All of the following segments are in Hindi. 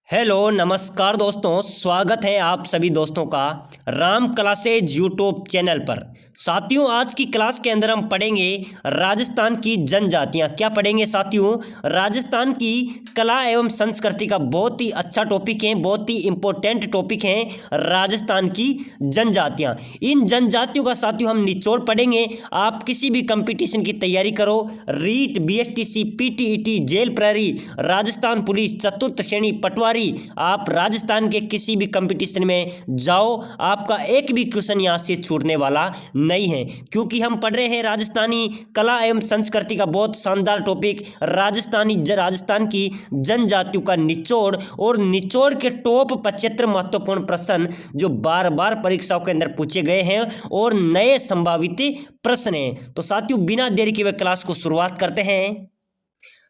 हेलो नमस्कार दोस्तों, स्वागत है आप सभी दोस्तों का राम क्लासेज यूट्यूब चैनल पर। साथियों, आज की क्लास के अंदर हम पढ़ेंगे राजस्थान की जनजातियां। क्या पढ़ेंगे साथियों? राजस्थान की कला एवं संस्कृति का बहुत ही अच्छा टॉपिक है, बहुत ही इंपॉर्टेंट टॉपिक है राजस्थान की जनजातियां। इन जनजातियों का साथियों हम निचोड़ पढ़ेंगे। आप किसी भी कंपटीशन की तैयारी करो, रीट, बीएसटीसी, पीटीईटी, जेल प्रहरी, राजस्थान पुलिस, चतुर्थ श्रेणी, पटवारी, आप राजस्थान के किसी भी कंपटीशन में जाओ, आपका एक भी क्वेश्चन यहां से छूटने वाला नहीं है, क्योंकि हम पढ़ रहे हैं राजस्थानी कला एवं संस्कृति का बहुत शानदार टॉपिक राजस्थान की जनजातियों का निचोड़। और निचोड़ के टॉप 75 महत्वपूर्ण प्रश्न जो बार बार परीक्षाओं के अंदर पूछे गए हैं और नए संभावित प्रश्न हैं। तो साथियों, बिना देरी के हुए क्लास को शुरुआत करते हैं।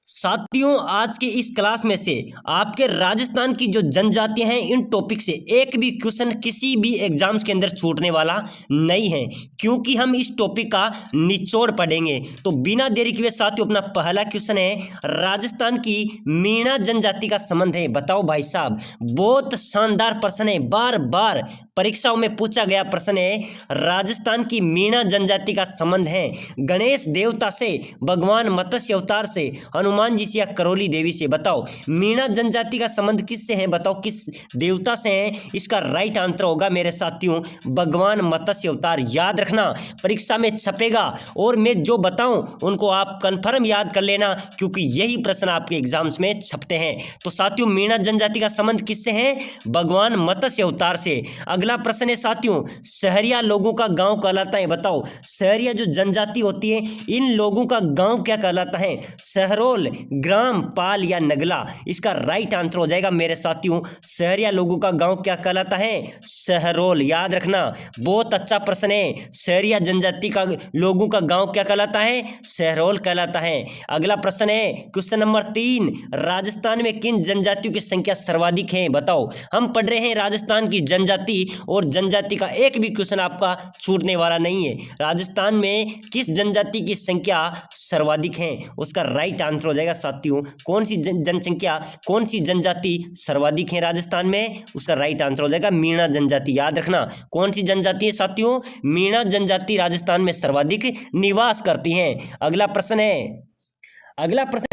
साथियों, आज के इस क्लास में से आपके राजस्थान की जो जनजातियां हैं, इन टॉपिक से एक भी क्वेश्चन किसी भी एग्जाम्स के अंदर छूटने वाला नहीं है, क्योंकि हम इस टॉपिक का निचोड़ पढ़ेंगे। तो बिना देरी के साथियों, अपना पहला क्वेश्चन है, राजस्थान की मीणा जनजाति का संबंध है। बताओ भाई साहब, बहुत शानदार प्रश्न है, बार बार परीक्षाओं में पूछा गया प्रश्न है। राजस्थान की मीणा जनजाति का संबंध है गणेश देवता से, भगवान मत्स्य अवतार से, हनुमान जी से या करौली देवी से। बताओ, मीणा जनजाति का संबंध किससे है? बताओ, किस देवता से है? इसका राइट आंसर होगा मेरे साथियों भगवान मत्स्य अवतार। याद रखना, परीक्षा में छपेगा और मैं जो बताऊं उनको आप कंफर्म याद कर लेना, क्योंकि यही प्रश्न आपके एग्जाम्स में छपते हैं। तो साथियों, मीणा जनजाति का संबंध किससे है? भगवान मत्स्य अवतार से। अगला प्रश्न है साथियों, सहरिया लोगों का गांव कहलाता है। बताओ, सहरिया जो जनजाति होती है, इन लोगों का गांव क्या कहलाता है? सहरोल, ग्राम, पाल या नगला? इसका राइट आंसर हो जाएगा मेरे साथियों, सहरिया लोगों का गांव क्या कहलाता है? सहरोल। याद रखना, बहुत अच्छा प्रश्न है। सहरिया जनजाति का लोगों का गांव क्या कहलाता है? सहरोल कहलाता है। अगला प्रश्न है क्वेश्चन नंबर 3, राजस्थान में किन जनजातियों की संख्या सर्वाधिक है? बताओ, हम पढ़ रहे हैं राजस्थान की जनजाति, और जनजाति का एक भी क्वेश्चन आपका छूटने वाला नहीं है। राजस्थान में किस जनजाति की संख्या सर्वाधिक है? उसका राइट आंसर हो जाएगा साथियों, कौन सी जनसंख्या, कौन सी जनजाति सर्वाधिक है राजस्थान में? उसका राइट आंसर हो जाएगा मीणा जनजाति। याद रखना, कौन सी जनजाति है साथियों? मीणा जनजाति राजस्थान में सर्वाधिक निवास करती है। अगला प्रश्न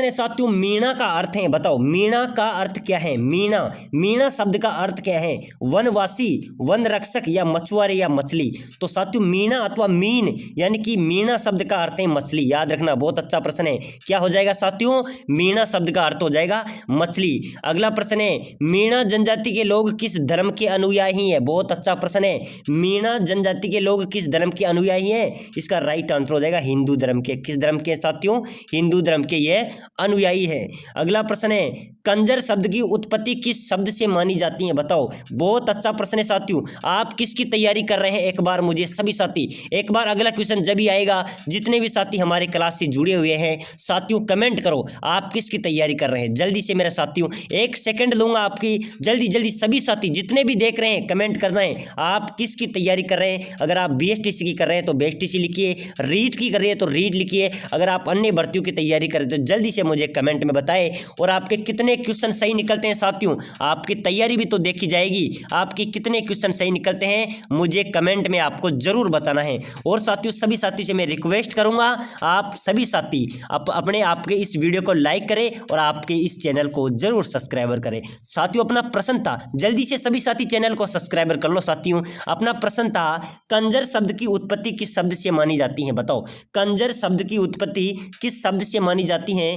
है साथियों, मीणा का अर्थ है। बताओ, मीणा का अर्थ क्या है? मीणा शब्द का अर्थ क्या है? वनवासी, वन रक्षक या मछुआरे या मछली? तो साथियों, मीणा अथवा मीन यानी कि मीणा शब्द का अर्थ है मछली। याद रखना, बहुत अच्छा प्रश्न है। क्या हो जाएगा साथियों? मीणा शब्द का अर्थ हो जाएगा मछली। अगला प्रश्न है, मीणा जनजाति के लोग किस धर्म के अनुयायी हैं? बहुत अच्छा प्रश्न है। मीणा जनजाति के लोग किस धर्म के अनुयायी हैं? इसका राइट आंसर हो जाएगा हिंदू धर्म के। किस धर्म के साथियों? हिंदू धर्म के ये अनुयायी है। अगला प्रश्न है, कंजर शब्द की उत्पत्ति किस शब्द से मानी जाती है? बताओ, बहुत अच्छा प्रश्न है साथियों। आप किसकी तैयारी कर रहे हैं? एक बार मुझे सभी साथी, एक बार अगला क्वेश्चन जब भी आएगा, जितने भी साथी हमारे क्लास से जुड़े हुए हैं साथियों, कमेंट करो आप किसकी तैयारी कर रहे हैं। जल्दी से मेरे साथियों, 1 सेकंड लूंगा आपकी, जल्दी सभी साथी जितने भी देख रहे हैं कमेंट करना है आप किसकी तैयारी कर रहे हैं। अगर आप बीएसटीसी की कर रहे हैं तो बीएसटीसी लिखिए, रीट की कर रहे हैं तो रीट लिखिए। अगर आप अन्य भर्तियों की तैयारी कर तो जल्दी से मुझे कमेंट में बताएं। और आपके कितने क्वेश्चन सही निकलते हैं साथियों, आपकी तैयारी भी तो देखी जाएगी। आपके कितने क्वेश्चन सही निकलते हैं मुझे कमेंट में आपको जरूर बताना है। और साथियों, सभी साथी से मैं रिक्वेस्ट करूंगा, आप सभी साथी अपने आपके इस वीडियो को लाइक करें और आपके इस चैनल को जरूर सब्सक्राइबर करें। साथियों, अपना प्रश्न था, जल्दी से सभी साथी चैनल को सब्सक्राइबर कर लो। साथियों, अपना प्रश्न था, कंजर शब्द की उत्पत्ति किस शब्द से मानी जाती है? बताओ, कंजर शब्द की उत्पत्ति किस शब्द से मानी जाती है?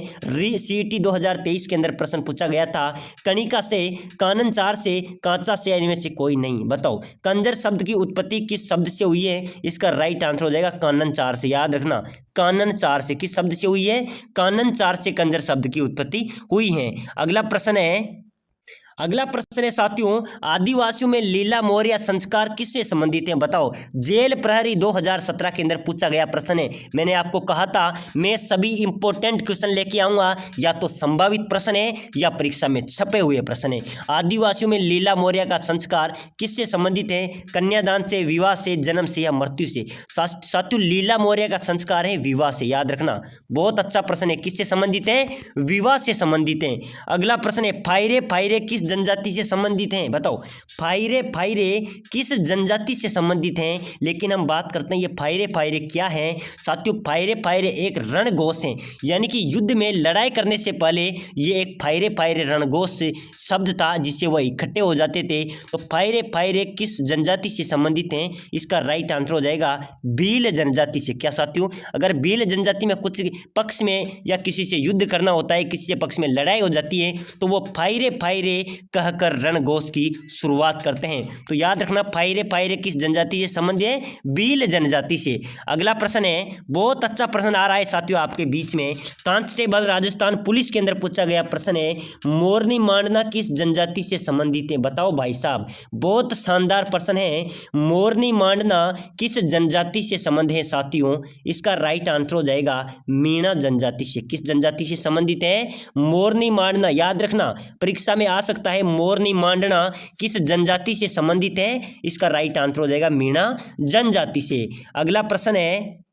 सीईटी 2023 के अंदर प्रश्न पूछा गया था। कणिका से, काननचार से, कांचा से, इनमें से कोई नहीं। बताओ, कंजर शब्द की उत्पत्ति किस शब्द से हुई है? इसका राइट आंसर हो जाएगा काननचार से। याद रखना, काननचार से। किस शब्द से हुई है? काननचार से कंजर शब्द की उत्पत्ति हुई है। अगला प्रश्न है साथियों, आदिवासियों में लीला मोर्या संस्कार किससे संबंधित है? बताओ, जेल प्रहरी 2017 के अंदर पूछा गया प्रश्न है। मैंने आपको कहा था मैं सभी इंपॉर्टेंट क्वेश्चन लेके आऊंगा, या तो संभावित प्रश्न है या परीक्षा में छपे हुए प्रश्न है। आदिवासियों में लीला मोर्या का संस्कार किससे संबंधित है? कन्यादान से, विवाह से, जन्म से या मृत्यु से? साथियों, लीला मोर्या का संस्कार है विवाह से। याद रखना, बहुत अच्छा प्रश्न है। किससे संबंधित है? विवाह से संबंधित है। अगला प्रश्न है, फायरे फायरे किस जनजाति से संबंधित हैं? बताओ, फायरे फायरे किस जनजाति से संबंधित हैं? लेकिन हम बात करते हैं ये फायरे फायरे क्या है साथियों। फायरे फायरे एक रणघोष हैं, यानी कि युद्ध में लड़ाई करने से पहले ये एक फायरे फायरे रणघोष शब्द था जिससे वह इकट्ठे हो जाते थे। तो फायरे फायरे किस जनजाति से संबंधित हैं? इसका राइट आंसर हो जाएगा भील जनजाति से। क्या साथियों, अगर भील जनजाति में कुछ पक्ष में या किसी से युद्ध करना होता है, किसी से पक्ष में लड़ाई हो जाती है, तो वो फायरे फायरे कहकर रणघोष की शुरुआत करते हैं। तो याद रखना, फायरे फायरे किस जनजाति से संबंधित है? भील जनजाति से। अगला प्रश्न है, बहुत अच्छा प्रश्न आ रहा है साथियों आपके बीच में, कांस्टेबल राजस्थान पुलिस के अंदर पूछा गया प्रश्न है, मोरनी मांडना किस जनजाति से संबंधित है? बताओ भाई साहब, बहुत शानदार प्रश्न है। मोरनी मांडना किस जनजाति से संबंध है साथियों? इसका राइट आंसर हो जाएगा मीणा जनजाति से। किस जनजाति से संबंधित है? मोरनी मांडना। याद रखना, परीक्षा में आ सकता है मोरनी मांडना किस जनजाति से संबंधित है? इसका राइट आंसर हो जाएगा मीणा जनजाति से। अगला प्रश्न है,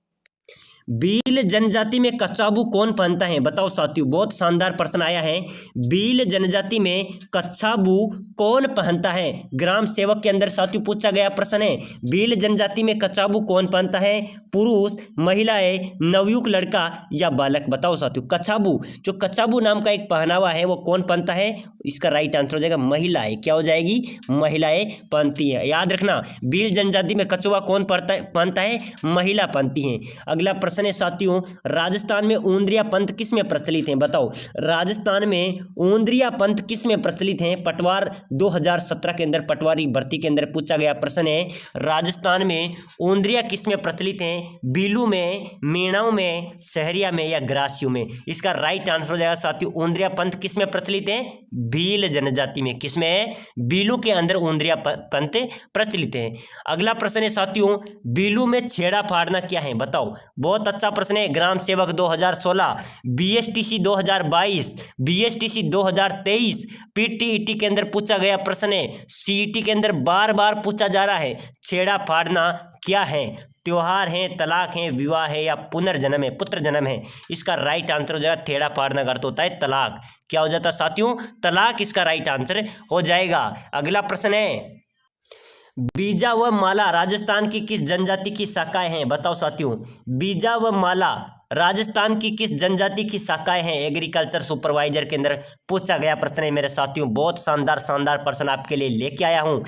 भील जनजाति में कच्छाबू कौन पहनता है? बताओ साथियों, बहुत शानदार प्रश्न आया है। भील जनजाति में कच्छाबू कौन पहनता है? ग्राम सेवक के अंदर साथियों पूछा गया प्रश्न है। भील जनजाति में कच्छाबू कौन पहनता है? पुरुष, महिलाएं, नवयुवक लड़का या बालक? बताओ साथियों, कच्छाबू, जो कच्छाबू नाम का एक पहनावा है वो कौन पहनता है? इसका राइट आंसर हो जाएगा महिलाएं। क्या हो जाएगी? महिलाएं पहनती है। याद रखना, भील जनजाति में कछुआ कौन पहनता है? महिला पहनती है। अगला प्रश्न है साथियों, राजस्थान में ऊंद्रिया पंथ किस में प्रचलित हैं? बताओ, राजस्थान में ऊंद्रिया पंथ किस में प्रचलित हैं? पटवार 2017 के अंदर पटवारी भर्ती के अंदर पूछा गया प्रश्न है, राजस्थान में ऊंद्रिया किस में प्रचलित हैं? बीलू में, मीणाओं में, सहरिया में या ग्रासियों में? इसका राइट आंसर हो जाएगा साथियों, ऊंद्रिया पंथ किस में प्रचलित है? भील जनजाति में। किसमें है? बीलू के अंदर ऊंद्रिया पंथ प्रचलित है। अगला प्रश्न है साथियों, बीलू में छेड़ा फाड़ना क्या है? बताओ, बहुत अच्छा प्रश्न है। ग्राम सेवक 2016, बीएसटीसी 2022, बीएसटीसी 2023, पीटीईटी के अंदर पूछा गया प्रश्न है, सीईटी के अंदर बार बार पूछा जा रहा है। छेड़ा फाड़ना क्या है? त्योहार है, तलाक है, विवाह है या पुनर्जन्म है, पुत्र जन्म है? इसका राइट आंसर हो जाएगा, छेड़ा फाड़ना का अर्थ होता है तलाक। क्या हो जाता है साथियों? तलाक इसका राइट आंसर हो जाएगा। अगला प्रश्न है, बीजा व माला राजस्थान की किस जनजाति की शाखाएं हैं? बताओ साथियों, बीजा व माला राजस्थान की किस जनजाति की शाखाएं हैं? एग्रीकल्चर सुपरवाइजर के अंदर पूछा गया प्रश्न है मेरे साथियों। बहुत शानदार शानदार प्रश्न आपके लिए लेके आया हूं।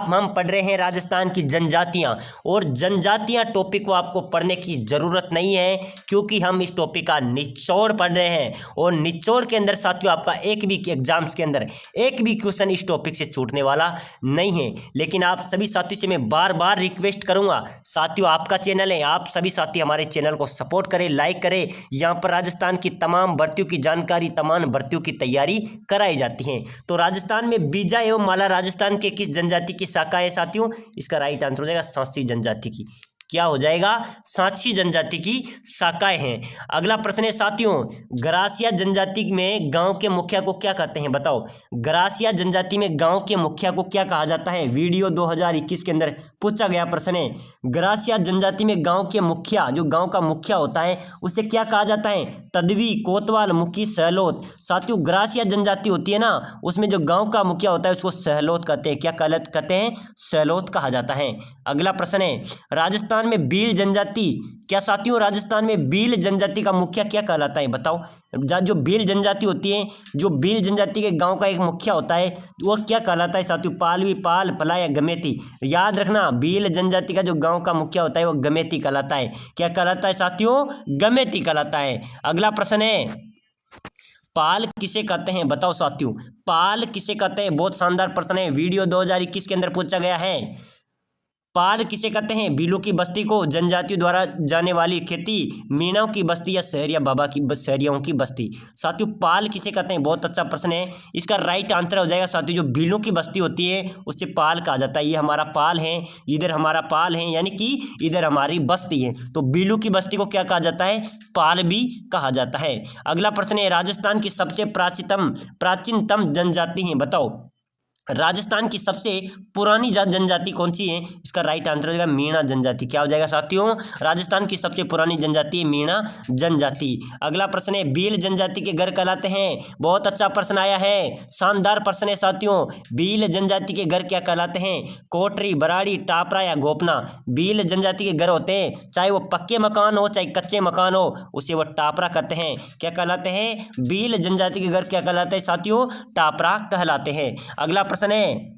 हम पढ़ रहे हैं राजस्थान की जनजातियां, और जनजातियां टॉपिक को आपको पढ़ने की जरूरत नहीं है, क्योंकि हम इस टॉपिक का निचोड़ पढ़ रहे हैं। और निचोड़ के अंदर साथियों आपका एक भी एग्जाम्स के अंदर एक भी क्वेश्चन इस टॉपिक से छूटने वाला नहीं है। लेकिन आप सभी साथियों से मैं बार बार रिक्वेस्ट करूंगा, साथियों आपका चैनल है, आप सभी साथी हमारे चैनल को सपोर्ट करें, लाइक करें। यहाँ पर राजस्थान की तमाम भर्तियों की जानकारी, तमाम भर्तियों की तैयारी कराई जाती है। तो राजस्थान में बीजा एवं माला राजस्थान के किस जनजाति की शाखा है साथियों? इसका राइट आंसर हो जाएगा सांची जनजाति की। क्या हो जाएगा? सांची जनजाति की शाखाएं हैं। अगला प्रश्न है साथियों, गरासिया जनजाति में गांव के मुखिया को क्या कहते हैं? बताओ, गरासिया जनजाति में गांव के मुखिया को क्या कहा जाता है? वीडियो 2021 के अंदर पूछा गया प्रश्न है। गरासिया जनजाति में गांव के मुखिया, जो गांव का मुखिया होता है, उसे क्या कहा जाता है? तदवी, कोतवाल, मुखी, सहलोत। साथियों, गरासिया जनजाति होती है ना, उसमें जो गांव का मुखिया होता है उसको सहलोत कहते हैं। क्या कहते हैं? सहलोत कहा जाता है। अगला प्रश्न है, राजस्थान में भील जनजाति, क्या साथियों राजस्थान में भील जनजाति का मुखिया क्या कहलाता है? बताओ, जो भील जनजाति होती है, जो भील जनजाति के गांव का एक मुखिया होता है, वो क्या कहलाता है साथियों? पालवी, पाल, पला या गमेती? याद रखना, भील जनजाति का जो गांव का मुखिया होता है वो गमेती कहलाता है। क्या कहलाता है साथियों? गमेती कहलाता है। अगला प्रश्न है, पाल किसे कहते हैं? बताओ साथियों, पाल किसे कहते हैं? बहुत शानदार प्रश्न है, वीडियो 2021 के अंदर पूछा गया है। पाल किसे कहते हैं? बीलू की बस्ती को, जनजातियों द्वारा जाने वाली खेती, मीणाओं की बस्ती या सहरिया बाबा की सहरियाओं की बस्ती? साथियों, पाल किसे कहते हैं? बहुत अच्छा प्रश्न है। इसका राइट आंसर हो जाएगा साथियों, जो बीलू की बस्ती होती है उससे पाल कहा जाता है। ये हमारा पाल है, इधर हमारा पाल है, यानी कि इधर हमारी बस्ती है। तो बीलू की बस्ती को क्या कहा जाता है? पाल भी कहा जाता है। अगला प्रश्न है, राजस्थान की सबसे प्राचीनतम जनजाति है? बताओ, राजस्थान की सबसे पुरानी जनजाति कौन सी है? इसका राइट आंसर हो जाएगा मीणा जनजाति। क्या हो जाएगा साथियों? राजस्थान की सबसे पुरानी जनजाति है मीणा जनजाति। अगला प्रश्न है भील जनजाति के घर कहलाते हैं। बहुत अच्छा प्रश्न आया है, शानदार प्रश्न है साथियों। भील जनजाति के घर क्या कहलाते हैं? कोटरी, बराड़ी, टापरा या गोपना। भील जनजाति के घर होते हैं, चाहे वो पक्के मकान हो चाहे कच्चे मकान हो, उसे वो टापरा कहते हैं। क्या कहलाते हैं? भील जनजाति के घर क्या कहलाते हैं साथियों? टापरा कहलाते हैं। अगला प्रश्न है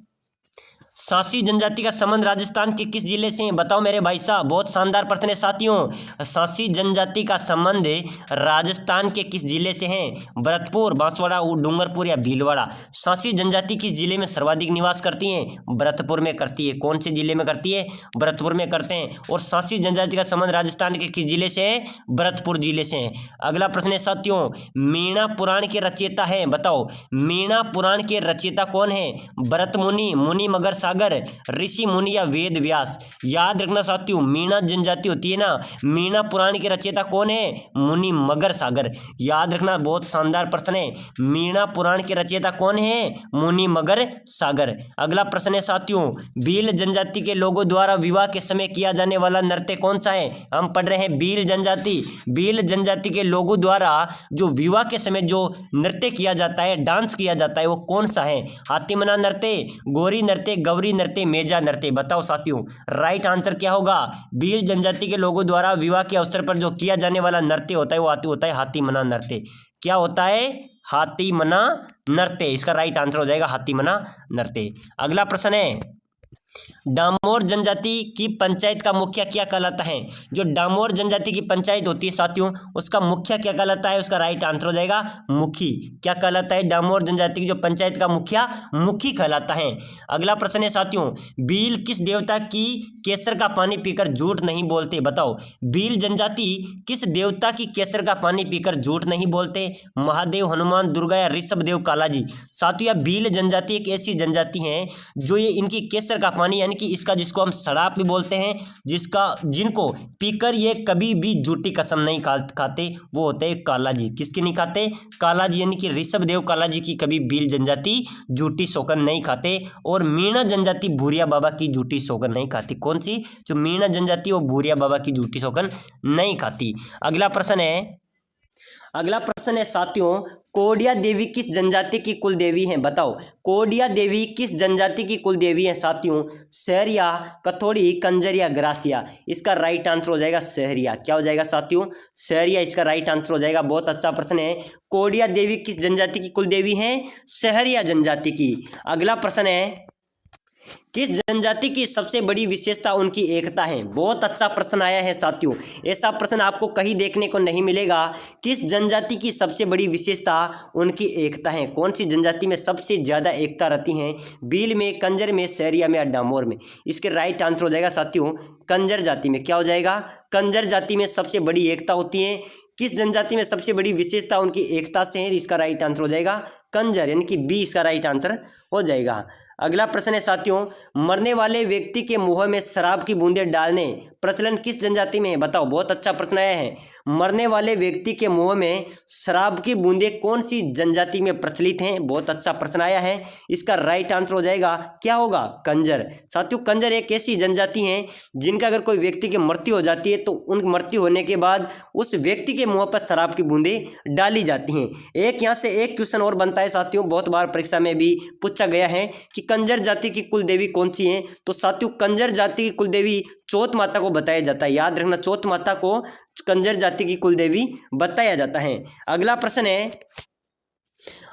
सांसी जनजाति का संबंध राजस्थान के किस जिले से है? बताओ मेरे भाई साहब, बहुत शानदार प्रश्न है साथियों। सांसी जनजाति का संबंध राजस्थान के किस जिले से है? भरतपुर, बांसवाड़ा, डूंगरपुर या भीलवाड़ा। सांसी जनजाति किस जिले में सर्वाधिक निवास करती है? भरतपुर में करती है। कौन से जिले में करती है? भरतपुर में करते हैं। और सांसी जनजाति का संबंध राजस्थान के किस जिले से है? भरतपुर जिले से है। अगला प्रश्न है साथियों मीणा पुराण के रचयिता है। बताओ मीणा पुराण के रचयिता कौन है? भरत मुनि, मुनि मगर सागर, ऋषि मुनि या वेद व्यास। याद रखना साथियों मीणा जनजाति होती है ना, मीणा पुराण के रचयिता कौन है? मुनि मगर सागर। याद रखना, बहुत शानदार प्रश्न है। मीणा पुराण के रचयिता कौन है? मुनि मगर सागर। अगला प्रश्न है साथियों भील जनजाति के लोगों द्वारा विवाह के समय किया जाने वाला नृत्य कौन सा है? हम पढ़ रहे हैं भील जनजाति। भील जनजाति के लोगों द्वारा जो विवाह के समय जो नृत्य किया जाता है, डांस किया जाता है, वो कौन सा है? हाथीमना नृत्य, गोरी नृत्य, गौरी नृत्य, मेजा नृत्य। बताओ साथियों राइट आंसर क्या होगा? भील जनजाति के लोगों द्वारा विवाह के अवसर पर जो किया जाने वाला नृत्य होता है वो होता है हाथीमना नृत्य। क्या होता है? हाथीमना नृत्य। इसका राइट आंसर हो जाएगा हाथीमना नृत्य। अगला प्रश्न है डामोर जनजाति की पंचायत का मुखिया क्या कहलाता है? जो डामोर जनजाति की पंचायत होती है साथियों उसका मुखिया क्या कहलाता है? उसका राइट आंसर हो जाएगा मुखी। क्या कहलाता है? डामोर जनजाति की जो पंचायत का मुखिया मुखी कहलाता है। अगला प्रश्न है साथियों भील किस देवता की केसर का पानी पीकर झूठ नहीं बोलते? बताओ भील जनजाति किस देवता की केसर का पानी पीकर झूठ नहीं बोलते? महादेव, हनुमान, दुर्गा या ऋषभ देव, कालाजी। साथियों भील जनजाति एक ऐसी जनजाति है जो ये इनकी केसर का पानी यानी कि इसका जिसको हम शराब भी बोलते हैं, जिनको पीकर ये कभी भी झूठी कसम नहीं खाते, वो होते हैं कालाजी। किसकी नहीं खाते? कालाजी यानी कि ऋषभ देव कालाजी की कभी भील जनजाति झूठी सौगंध नहीं खाते। और मीणा जनजाति भूरिया बाबा की झूठी सौगंध नहीं खाती। कौन सी? जो मीणा जनजाति वो भूरिया बाबा की झूठी सौगंध नहीं खाती। अगला प्रश्न है साथियों कोडिया देवी किस जनजाति की कुल देवी हैं? बताओ कोडिया देवी किस जनजाति की कुल देवी है साथियों? सहरिया, कथोड़ी, कंजर या ग्रासिया। इसका राइट आंसर हो जाएगा सहरिया। क्या हो जाएगा साथियों? सहरिया इसका राइट आंसर हो जाएगा। बहुत अच्छा प्रश्न है। कोडिया देवी किस जनजाति की कुल देवी है? सहरिया जनजाति की। अगला प्रश्न है किस जनजाति की सबसे बड़ी विशेषता उनकी एकता है? बहुत अच्छा प्रश्न आया है साथियों। ऐसा प्रश्न आपको कहीं देखने को नहीं मिलेगा। किस जनजाति की सबसे बड़ी विशेषता उनकी एकता है? कौन सी जनजाति में सबसे ज़्यादा एकता रहती है? भील में, कंजर में, सहरिया में या डामोर में। इसके राइट आंसर हो जाएगा साथियों कंजर जाति में। क्या हो जाएगा? कंजर जाति में सबसे बड़ी एकता होती है। किस जनजाति में सबसे बड़ी विशेषता उनकी एकता से है? इसका राइट आंसर हो जाएगा कंजर यानी कि बी इसका राइट आंसर हो जाएगा। अगला प्रश्न है साथियों मरने वाले व्यक्ति के मुंह में शराब की बूंदें डालने प्रचलन किस जनजाति में है? बताओ बहुत अच्छा प्रश्न आया है। मरने वाले व्यक्ति के मुंह में शराब की बूंदें कौन सी जनजाति में प्रचलित हैं? बहुत अच्छा प्रश्न आया है। इसका राइट आंसर हो जाएगा क्या होगा? कंजर। साथियों कंजर एक ऐसी जनजाति है जिनका अगर कोई व्यक्ति की मृत्यु हो जाती है तो उन मृत्यु होने के बाद उस व्यक्ति के मुंह पर शराब की बूंदें डाली जाती हैं। एक यहाँ से एक क्वेश्चन और बनता है साथियों, बहुत बार परीक्षा में भी पूछा गया है कि कंजर जाति की कुल देवी कौन सी है? तो साथियों कंजर जाति की कुल देवी चौथ माता को बताया जाता है। याद रखना चौथ माता को कंजर जाति की कुल देवी बताया जाता है। अगला प्रश्न है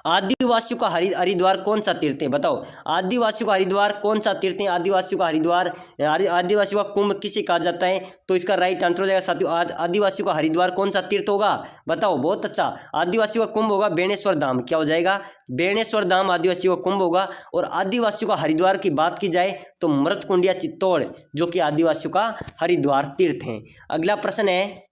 आदिवासियों का हरिद्वार कौन सा तीर्थ है? बताओ आदिवासियों का हरिद्वार कौन सा तीर्थ है? आदिवासियों का हरिद्वार, आदिवासियों का कुंभ किसे कहा जाता है? तो इसका राइट आंसर हो जाएगा साथियों आदिवासियों का हरिद्वार कौन सा तीर्थ होगा? बताओ बहुत अच्छा आदिवासियों का कुंभ होगा बेणेश्वर धाम। क्या हो जाएगा? बेणेश्वर धाम आदिवासियों का कुंभ होगा। और आदिवासियों का हरिद्वार की बात की जाए तो मृतकुंडिया चित्तौड़ जो कि आदिवासियों का हरिद्वार तीर्थ है। अगला प्रश्न है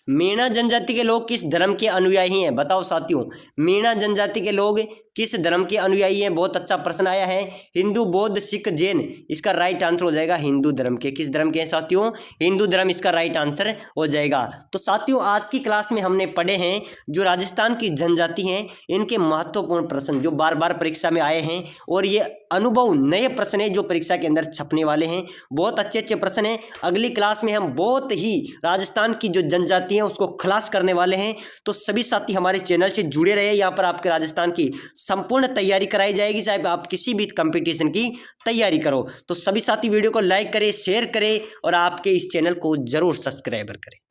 मीणा जनजाति के लोग किस धर्म के अनुयायी हैं? बताओ साथियों, मीणा जनजाति के लोग किस धर्म के अनुयायी हैं? बहुत अच्छा प्रश्न आया है। हिंदू, बौद्ध, सिख, जैन, इसका राइट आंसर हो जाएगा हिंदू धर्म के। किस धर्म के हैं साथियों? हिंदू धर्म इसका राइट आंसर हो जाएगा। तो साथियों आज की क्लास में हमने पढ़े हैं जो राजस्थान की जनजाति हैं इनके महत्वपूर्ण प्रश्न जो बार बार परीक्षा में आए हैं, और ये अनुभव नए प्रश्न है जो परीक्षा के अंदर छपने वाले हैं। बहुत अच्छे अच्छे प्रश्न हैं। अगली क्लास में हम बहुत ही राजस्थान की जो जनजाति है उसको खलास करने वाले हैं। तो सभी साथी हमारे चैनल से जुड़े रहे। यहाँ पर आपके राजस्थान की संपूर्ण तैयारी कराई जाएगी, चाहे आप किसी भी कंपटीशन की तैयारी करो। तो सभी साथी वीडियो को लाइक करें, शेयर करें और आपके इस चैनल को जरूर सब्सक्राइब करें।